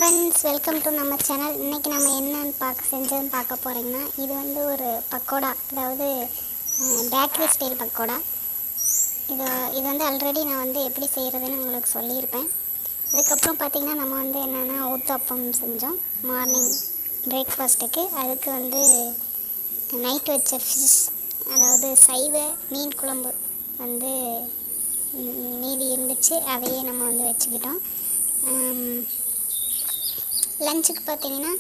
Friends, welcome to நம்ம channel. இன்றைக்கி நம்ம என்னென்னு செஞ்சதுன்னு பார்க்க போகிறீங்கன்னா, இது வந்து ஒரு பக்கோடா, அதாவது பேக்கரி ஸ்டைல் பக்கோடா. இது வந்து ஆல்ரெடி நான் வந்து எப்படி செய்கிறதுன்னு உங்களுக்கு சொல்லியிருப்பேன். அதுக்கப்புறம் பார்த்திங்கன்னா நம்ம வந்து என்னென்னா ஊத்தப்பம் செஞ்சோம் மார்னிங் பிரேக்ஃபாஸ்ட்டுக்கு. அதுக்கு வந்து நைட் வச்ச ஃபிஷ், அதாவது சைவ மீன் குழம்பு வந்து மீதி இருந்துச்சு, அதையே நம்ம வந்து வச்சுக்கிட்டோம். லஞ்சுக்கு பார்த்திங்கன்னா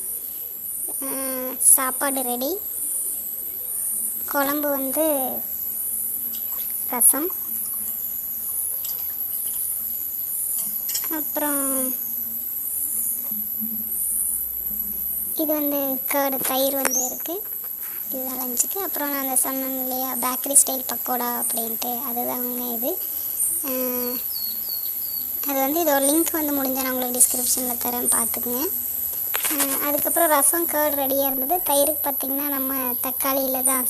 சாப்பாடு ரெடி, குழம்பு வந்து ரசம், அப்புறம் இது வந்து கர்டு தயிர் வந்து இருக்குது. இதுதான் லஞ்சுக்கு. அப்புறம் நான் அந்த சொன்னேன் இல்லையா பேக்கரி ஸ்டைல் பக்கோடா அப்படின்ட்டு, அதுதாங்க இது. அது வந்து இதோட லிங்க் வந்து முடிஞ்சால் நான் உங்களுக்கு டிஸ்கிரிப்ஷனில் தரேன், பார்த்துக்குங்க. அதுக்கப்புறம் ரசம் கர்டு ரெடியாக இருந்தது. தயிருக்கு பார்த்திங்கன்னா நம்ம தக்காளியில் தான்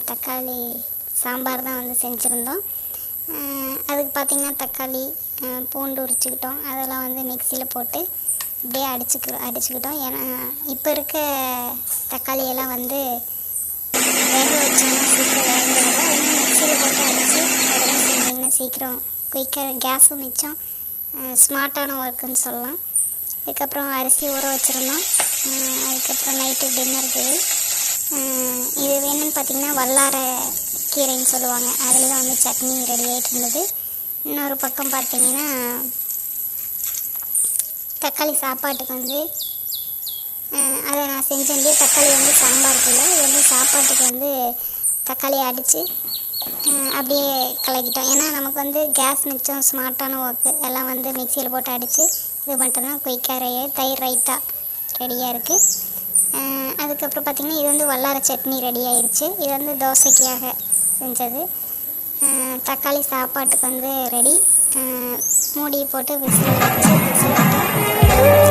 தக்காளி சாம்பார் தான் வந்து செஞ்சுருந்தோம். அதுக்கு பார்த்திங்கன்னா தக்காளி பூண்டு உரிச்சுக்கிட்டோம், அதெல்லாம் வந்து மிக்சியில் போட்டு அப்படியே அடிச்சுக்கிட்டோம். ஏன்னா இப்போ இருக்க தக்காளியெல்லாம் வந்து வேக வச்சோம்னா சீக்கிரம் வேகிறதில்ல. இன்னும் மிக்சியில் போட்டு அடித்து அதெல்லாம் செஞ்சிங்கன்னா சீக்கிரம் குயிக்காக, கேஸும் மிச்சம், ஸ்மார்ட்டான ஒர்க்குன்னு சொல்லலாம். அதுக்கப்புறம் அரிசி ஊற வச்சுருந்தோம். அதுக்கப்புறம் நைட்டு டின்னருக்கு இது வேணும்னு பார்த்திங்கன்னா வல்லார கீரைன்னு சொல்லுவாங்க, அதில் தான் வந்து சட்னி ரெடி ஆகிட்டு இருந்தது. இன்னொரு பக்கம் பார்த்திங்கன்னா தக்காளி சாப்பாட்டுக்கு வந்து அதை நான் செஞ்சேன். தக்காளி வந்து சாம்பாருக்கு இல்லை, இது வந்து சாப்பாட்டுக்கு வந்து தக்காளி அடித்து அப்படியே கலக்கிட்டோம். ஏன்னா நமக்கு வந்து கேஸ் மிச்சம், ஸ்மார்ட்டான ஒர்க்கு, எல்லாம் வந்து மிக்சியில் போட்டு அடித்து இது பண்ணிட்டோம்னா குயிக்காக தயிர் ரைத்தா ரெடியாக இருக்குது. அதுக்கப்புறம் பார்த்திங்கன்னா இது வந்து வல்லார சட்னி ரெடி ஆயிடுச்சு. இது வந்து தோசைக்காக செஞ்சது. தக்காளி சாப்பாட்டுக்கு வந்து ரெடி. மூடி போட்டு விசில் வச்சு விசில் விட்டோம்.